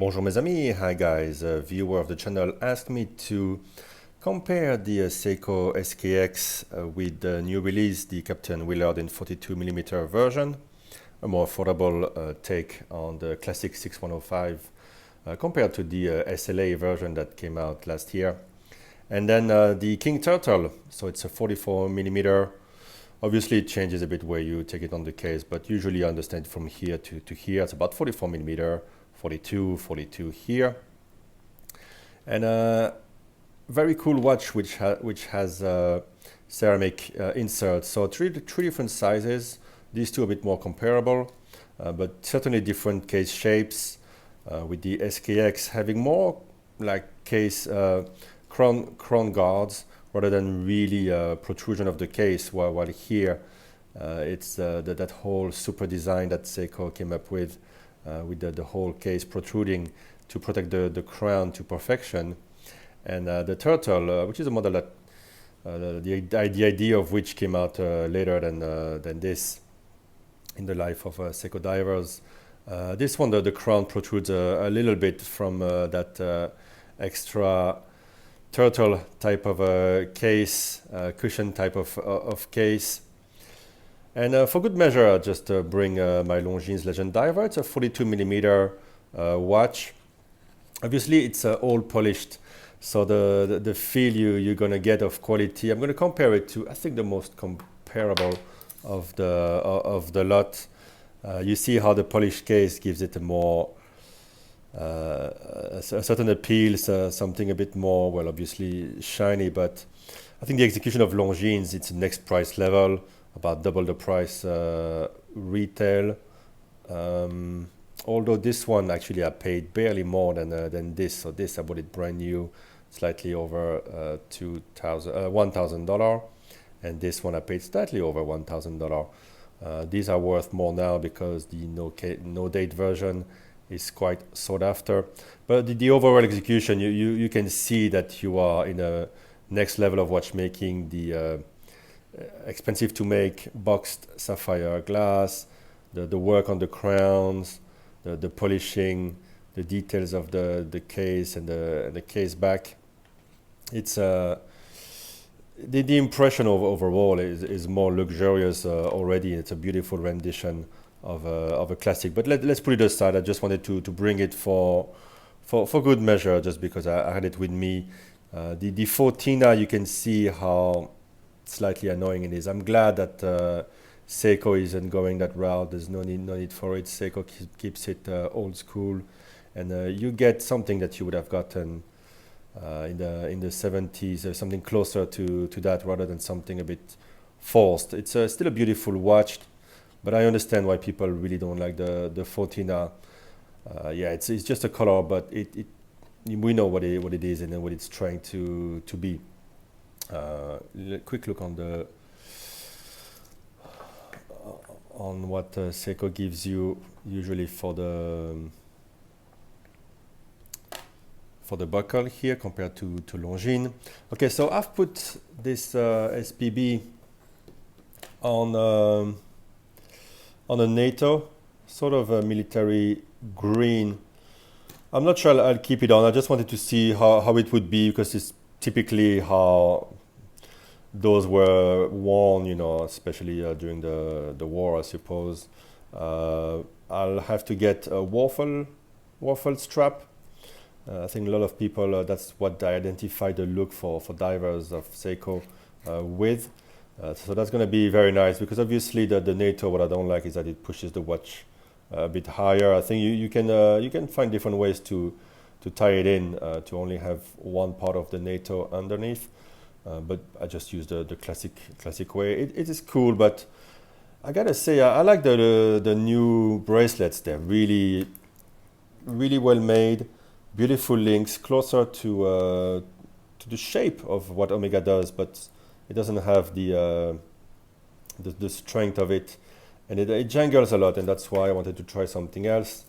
Bonjour mes amis, hi guys, a viewer of the channel asked me to compare the Seiko SKX with the new release, the Captain Willard in 42mm version, a more affordable take on the classic 6105 compared to the SLA version that came out last year. And then the King Turtle, so it's a 44mm. Obviously it changes a bit where you take it on the case, but usually I understand from here to here, it's about 44mm, 42 here. And a very cool watch which has ceramic inserts. So three different sizes. These two are a bit more comparable, but certainly different case shapes, with the SKX having more like case crown guards rather than really protrusion of the case, while here it's that whole super design that Seiko came up with the whole case protruding to protect the crown to perfection. And the Turtle, which is a model that the idea of which came out later than this in the life of Seiko divers. This one, the crown protrudes a little bit from that extra turtle type of a case, cushion type of case. And for good measure, I'll just bring my Longines Legend Diver. It's a 42mm watch. Obviously, it's all polished, so the feel you're gonna get of quality. I'm gonna compare it to, I think, the most comparable of the lot. You see how the polished case gives it a more a certain appeal, something a bit more, well, obviously shiny, but I think the execution of Longines, it's the next price level, about double the price retail. Although this one actually I paid barely more than this. So this I bought it brand new, slightly over $1,000, and this one I paid slightly over $1,000. These are worth more now because the no date version is quite sought after. But the overall execution, you can see that you are in a next level of watchmaking. The expensive to make boxed sapphire glass, the work on the crowns, the polishing, the details of the case and the case back. It's the impression overall is more luxurious already. It's a beautiful rendition of a classic. But let's put it aside. I just wanted to bring it for good measure, just because I had it with me. The 14er, you can see how slightly annoying it is. I'm glad that Seiko isn't going that route. There's no need for it. Seiko keeps it old school, and you get something that you would have gotten in the 70s, something closer to that rather than something a bit forced. It's still a beautiful watch, but I understand why people really don't like the 14er. Yeah, it's just a color, but we know what it is and what it's trying to be. Quick look on what Seiko gives you usually for the buckle here compared to Longines. Okay, so I've put this SPB on a NATO, sort of a military green. I'm not sure I'll keep it on. I just wanted to see how it would be, because it's typically how those were worn, especially during the war, I suppose. I'll have to get a waffle strap. I think a lot of people, that's what they identify the look for divers of Seiko with. So that's going to be very nice, because obviously the NATO, what I don't like is that it pushes the watch a bit higher. I think you can find different ways to tie it in, to only have one part of the NATO underneath. But I just use the classic way. It is cool, but I gotta say I like the new bracelets. They're really well made, beautiful links, closer to the shape of what Omega does, but it doesn't have the strength of it, and it jangles a lot, and that's why I wanted to try something else.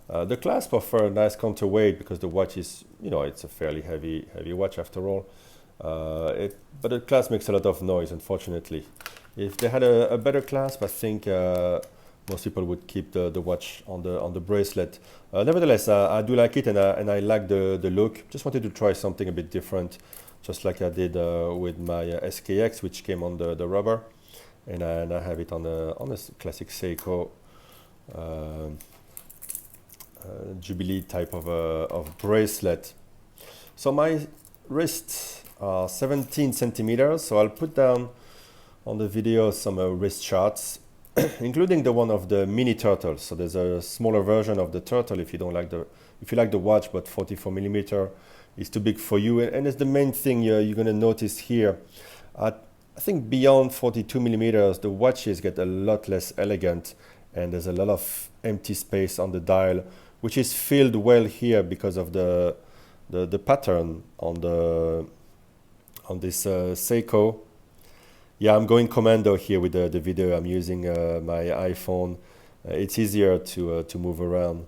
The clasp offer a nice counterweight, because the watch is, it's a fairly heavy watch after all. But the clasp makes a lot of noise, unfortunately. If they had a better clasp, I think Most people would keep the watch on the bracelet. Nevertheless, I do like it, and I like the look. Just wanted to try something a bit different, just like I did with my SKX, which came on the rubber, and I have it on a classic Seiko Jubilee type of bracelet. So my wrists are 17 centimeters. So I'll put down on the video some wrist shots, including the one of the mini turtle. So there's a smaller version of the turtle if you like the watch, but 44 millimeter is too big for you. And it's the main thing you're going to notice here. I think beyond 42 millimeters, the watches get a lot less elegant, and there's a lot of empty space on the dial, which is filled well here because of the pattern on this Seiko. Yeah, I'm going commando here with the video. I'm using my iPhone. It's easier to move around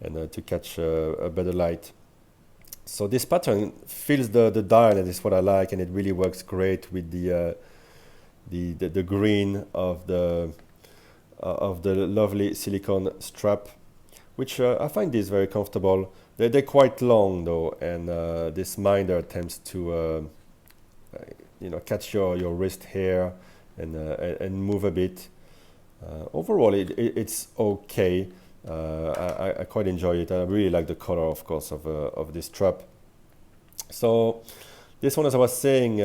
and to catch a better light. So this pattern fills the dial, and it's what I like, and it really works great with the green of the lovely silicone strap, which I find is very comfortable. They're quite long though, and this minder tends to catch your wrist hair and move a bit. Overall, it's okay. I quite enjoy it. I really like the color, of course, of this strap. So this one, as I was saying,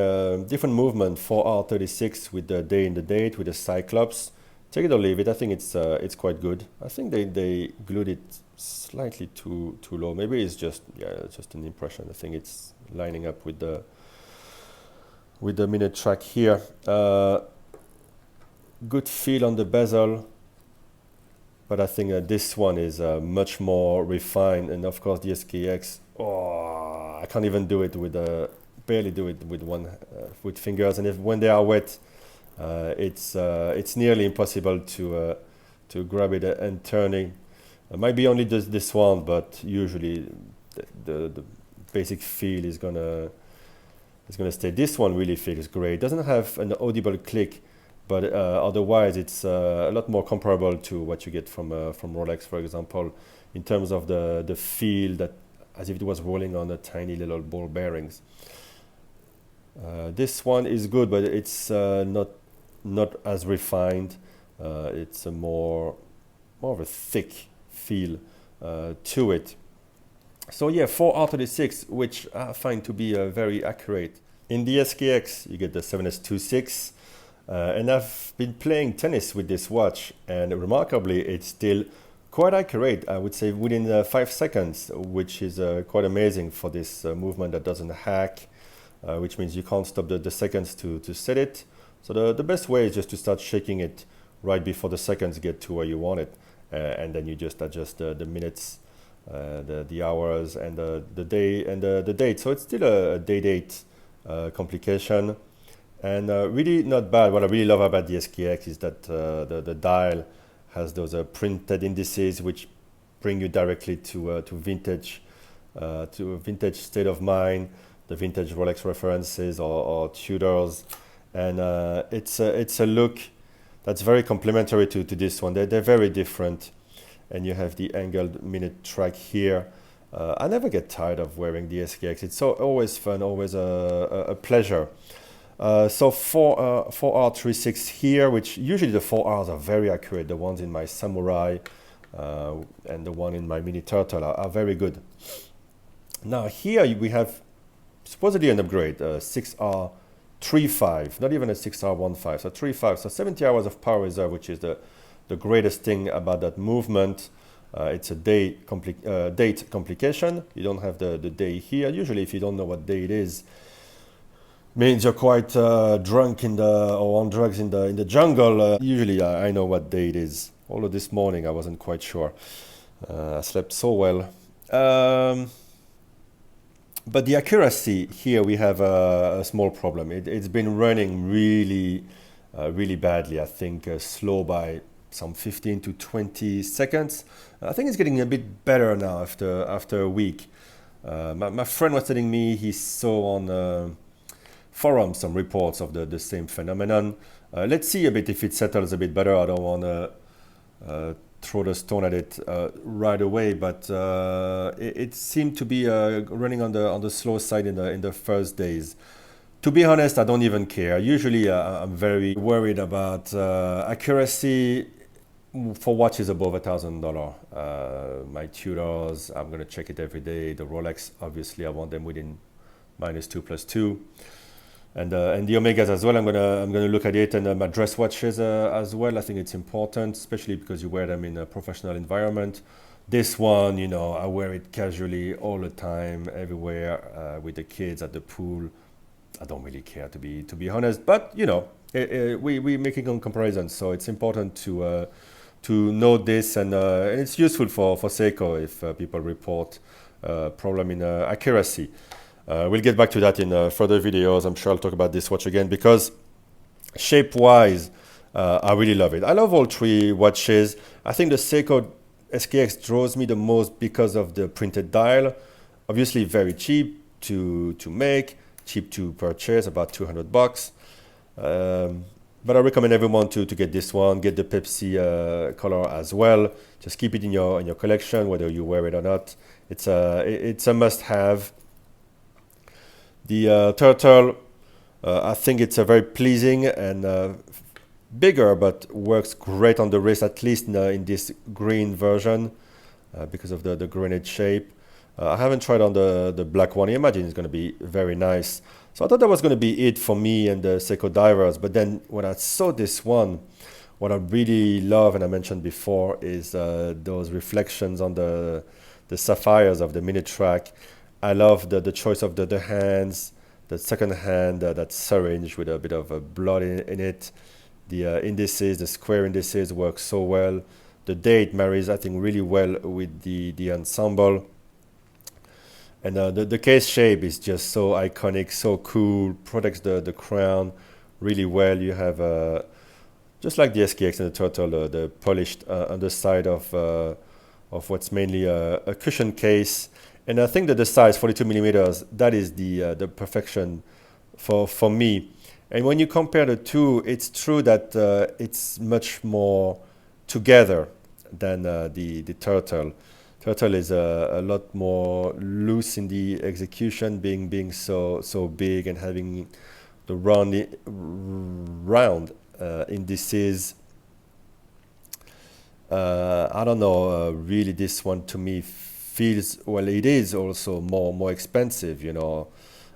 different movement, 4R36 with the day and the date with the Cyclops. Take it or leave it. I think it's quite good. I think they glued it slightly too low. Maybe it's just an impression. I think it's lining up with the minute track here. Good feel on the bezel, but I think this one is much more refined. And of course, the SKX. Oh, I can't even do it barely do it with with fingers. And when they are wet, it's nearly impossible to grab it and turning. It might be only this one, but usually the basic feel is gonna stay. This one really feels great. It doesn't have an audible click, but otherwise it's a lot more comparable to what you get from Rolex, for example, in terms of the feel, that as if it was rolling on a tiny little ball bearings. This one is good, but it's not as refined. It's a more of a thick feel to it. So yeah, 4R36, which I find to be very accurate. In the SKX, you get the 7S26, and I've been playing tennis with this watch, and remarkably, it's still quite accurate. I would say within 5 seconds, which is quite amazing for this movement that doesn't hack, which means you can't stop the seconds to set it. So the best way is just to start shaking it right before the seconds get to where you want it, and then you just adjust the minutes, the hours, and the day and the date. So it's still a day-date complication, and really not bad. What I really love about the SKX is that the dial has those printed indices which bring you directly to vintage state of mind, the vintage Rolex references or Tudors, and it's a look that's very complementary to this one. They're very different, and you have the angled minute track here. I never get tired of wearing the SKX. It's always fun, always a pleasure. So 4R36 here, which usually the 4Rs are very accurate. The ones in my Samurai and the one in my Mini Turtle are very good. Now here we have supposedly an upgrade, 6R35, not even a 6R15, so 35, so 70 hours of power reserve, which is the greatest thing about that movement. It's a date complication. You don't have the day here. Usually, if you don't know what day it is, means you're quite drunk or on drugs in the jungle. Usually, I know what day it is. Although this morning I wasn't quite sure. I slept so well. But the accuracy here, we have a small problem. It's been running really badly. I think slow by some 15 to 20 seconds. I think it's getting a bit better now after a week. My friend was telling me he saw on forums some reports of the same phenomenon. Let's see a bit if it settles a bit better. I don't want to throw the stone at it right away, but it seemed to be running on the slow side in the first days. To be honest, I don't even care. Usually, I'm very worried about accuracy for watches above $1,000. My tutors, I'm gonna check it every day. The Rolex, obviously, I want them within -2+2, and the Omegas as well. I'm gonna look at it, and my dress watches as well. I think it's important, especially because you wear them in a professional environment. This one, you know, I wear it casually all the time, everywhere, with the kids at the pool. I don't really care, to be honest, but you know, we're making a comparison, so it's important to know this, and it's useful for Seiko if people report problem in accuracy. We'll get back to that in further videos. I'm sure I'll talk about this watch again because shape-wise, I really love it. I love all three watches. I think the Seiko SKX draws me the most because of the printed dial. Obviously, very cheap to make. Cheap to purchase, about $200. But I recommend everyone to get this one, get the Pepsi color as well. Just keep it in your collection, whether you wear it or not. It's a must-have. The turtle, I think it's a very pleasing and bigger, but works great on the wrist, at least in this green version, because of the grenade shape. I haven't tried on the black one. I imagine it's going to be very nice. So I thought that was going to be it for me and the Seiko divers. But then when I saw this one, what I really love, and I mentioned before, is those reflections on the sapphires of the mini track. I love the choice of the hands, the second hand, that syringe with a bit of blood in it. The indices, the square indices work so well. The date marries, I think, really well with the ensemble. And the case shape is just so iconic, so cool, protects the crown really well. You have, just like the SKX and the Turtle, the polished underside of what's mainly a cushion case. And I think that the size, 42 millimeters, that is the perfection for me. And when you compare the two, it's true that it's much more together than the Turtle. Turtle is a lot more loose in the execution, being so big and having the round indices. I don't know. Really, this one to me feels, well, it is also more expensive. You know,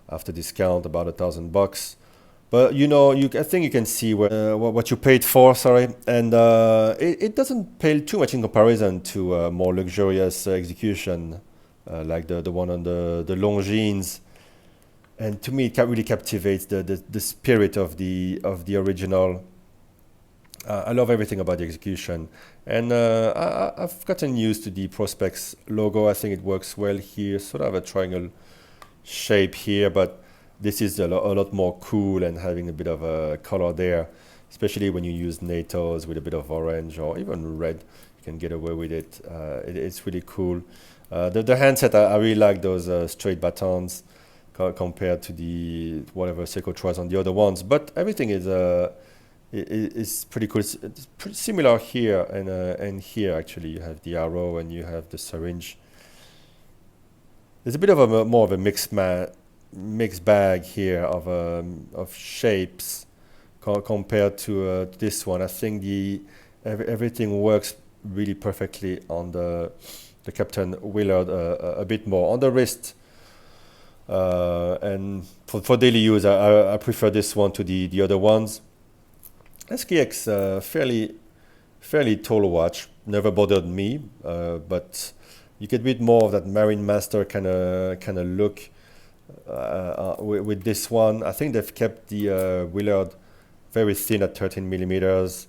after discount, about $1,000. But you know, I think you can see what you paid for, sorry, and it doesn't pale too much in comparison to more luxurious execution, like the one on the Longines. And to me, it really captivates the spirit of the original. I love everything about the execution, and I've gotten used to the Prospex logo. I think it works well here, sort of a triangle shape here, but this is a lot more cool and having a bit of a color there, especially when you use NATOs with a bit of orange or even red. You can get away with it. It's really cool. The handset, I really like those straight batons compared to the whatever Seiko tries on the other ones. But everything is pretty cool. It's pretty similar here and here. Actually, you have the arrow and you have the syringe. There's a bit of a more of a mixed bag here of shapes compared to this one. I think everything works really perfectly on the Captain Willard, a bit more on the wrist, and for daily use I prefer this one to the other ones. SKX, fairly tall watch, never bothered me, but you get a bit more of that Marine Master kind of look. With this one, I think they've kept the Willard very thin at 13 millimeters.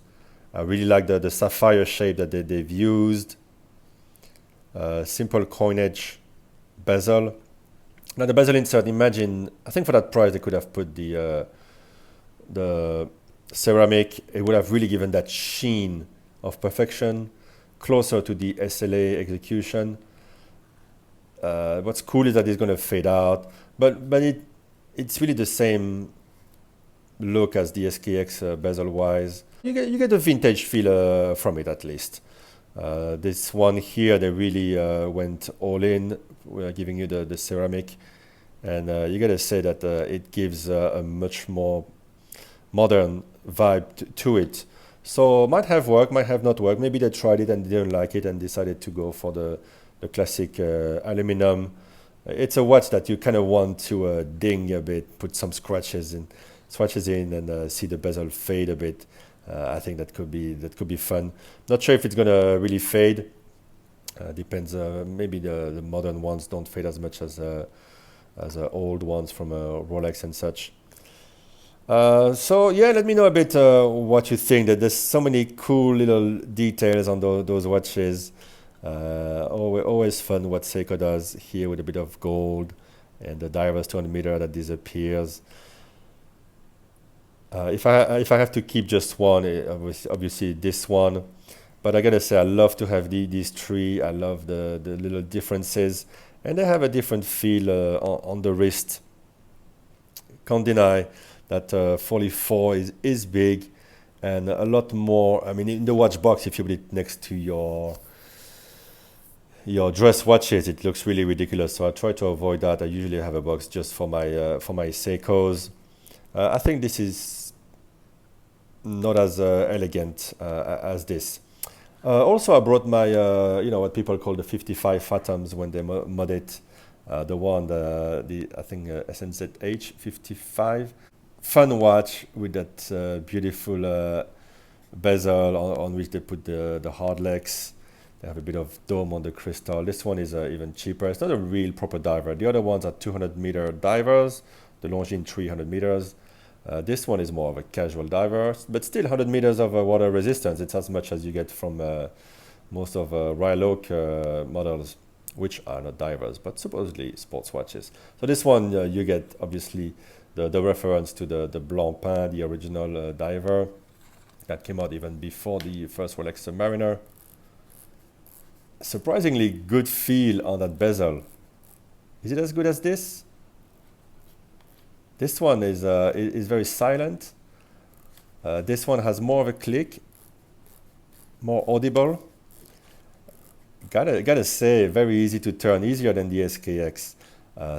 I really like the sapphire shape that they've used. Simple coinage bezel. Now the bezel insert, imagine, I think for that price they could have put the ceramic. It would have really given that sheen of perfection, closer to the SLA execution. What's cool is that it's going to fade out, but it's really the same look as the SKX bezel wise. You get a vintage feel from it at least. This one here, they really went all in, giving you the ceramic, and you gotta say that it gives a much more modern vibe to it. So might have worked, might have not worked. Maybe they tried it and didn't like it and decided to go for the classic aluminum. It's a watch that you kind of want to ding a bit, put some scratches in, and see the bezel fade a bit. I think that could be fun. Not sure if it's gonna really fade. Depends. Maybe the modern ones don't fade as much as old ones from Rolex and such. So yeah, let me know a bit what you think. That there's so many cool little details on those watches. Always fun what Seiko does here with a bit of gold and the diver's 200 meter that disappears. If I have to keep just one, obviously this one. But I gotta say, I love to have these three. I love the little differences, and they have a different feel on the wrist. Can't deny that 44 is big and a lot more. I mean, in the watch box, if you put it next to your dress watches, it looks really ridiculous. So I try to avoid that. I usually have a box just for my Seikos. I think this is not as elegant as this. Also, I brought my, what people call the 55 Phantoms when they mod it. The one, I think SNZH 55. Fun watch with that beautiful bezel on which they put the hard legs. They have a bit of dome on the crystal. This one is even cheaper. It's not a real proper diver. The other ones are 200 meter divers, the Longines 300 meters. This one is more of a casual diver, but still 100 meters of water resistance. It's as much as you get from most of Royal Oak models, which are not divers, but supposedly sports watches. So this one, you get obviously the reference to the Blancpain, the original diver that came out even before the first Rolex Submariner. Surprisingly good feel on that bezel. Is it as good as this? This one is very silent. This one has more of a click, more audible. Gotta say, very easy to turn, easier than the SKX.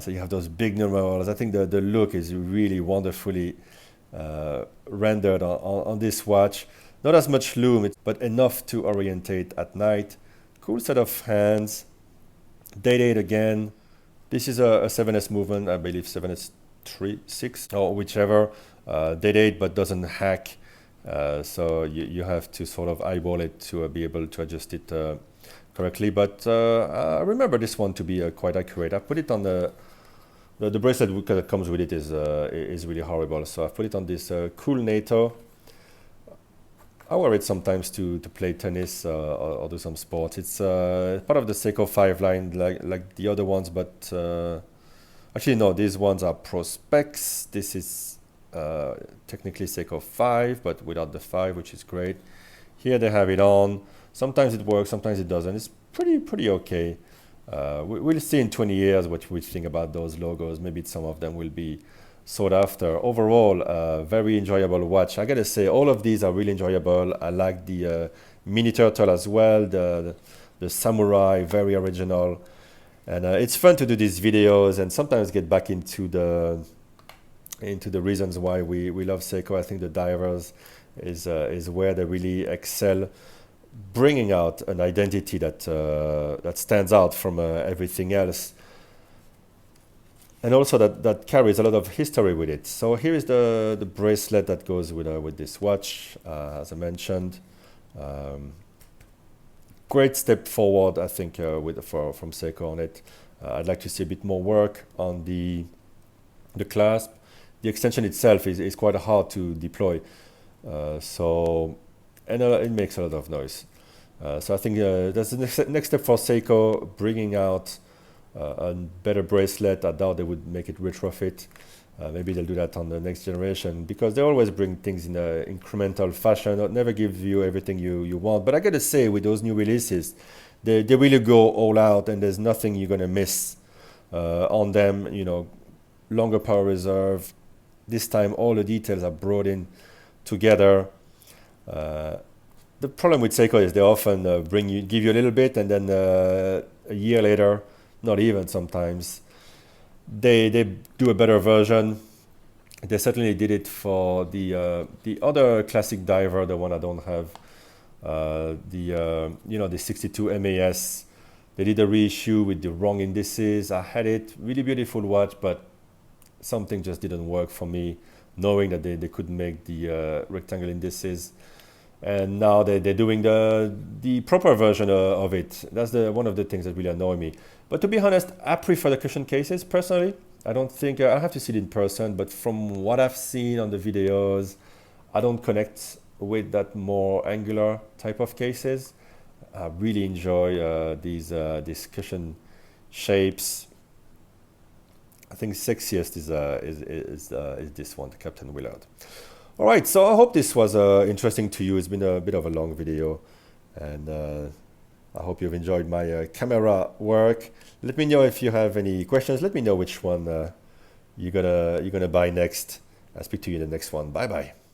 So you have those big numerals. I think the look is really wonderfully rendered on this watch. Not as much lume, but enough to orientate at night. Cool set of hands. Date again. This is a 7S movement, I believe 7S 6 or whichever. Date but doesn't hack. So you have to sort of eyeball it to be able to adjust it correctly. But I remember this one to be quite accurate. I put it on the bracelet that comes with it is really horrible. So I put it on this cool NATO. I wear it sometimes to play tennis or do some sports. It's part of the Seiko 5 line like the other ones, but actually no, these ones are Pro Specs. This is technically Seiko 5, but without the 5, which is great. Here they have it on. Sometimes it works, sometimes it doesn't. It's pretty okay. We'll see in 20 years what we think about those logos. Maybe some of them will be sought after. Overall, very enjoyable watch. I gotta say, all of these are really enjoyable. I like the mini turtle as well, the samurai, very original. And it's fun to do these videos and sometimes get back into the reasons why we love Seiko. I think the divers is where they really excel, bringing out an identity that stands out from everything else. And also that carries a lot of history with it. So here is the bracelet that goes with this watch, as I mentioned. Great step forward, I think, from Seiko on it. I'd like to see a bit more work on the clasp. The extension itself is quite hard to deploy, and it makes a lot of noise. So I think that's the next step for Seiko, bringing out a better bracelet. I doubt they would make it retrofit. Maybe they'll do that on the next generation, because they always bring things in an incremental fashion, never give you everything you want. But I gotta say, with those new releases, they really go all out, and there's nothing you're gonna miss on them. You know, longer power reserve, This time all the details are brought in together. The problem with Seiko is they often give you a little bit, and then a year later, not even sometimes, they do a better version. They certainly did it for the other classic diver, the one I don't have, the 62 MAS. They did a reissue with the wrong indices. I had it, really beautiful watch, but something just didn't work for me, knowing that they couldn't make the rectangle indices. And now they're doing the proper version of it. That's one of the things that really annoy me. But to be honest, I prefer the cushion cases personally. I don't think, I have to see it in person, but from what I've seen on the videos, I don't connect with that more angular type of cases. I really enjoy these cushion shapes. I think sexiest is this one, the Captain Willard. All right, so I hope this was interesting to you. It's been a bit of a long video, and I hope you've enjoyed my camera work. Let me know if you have any questions. Let me know which one you're gonna buy next. I'll speak to you in the next one. Bye bye.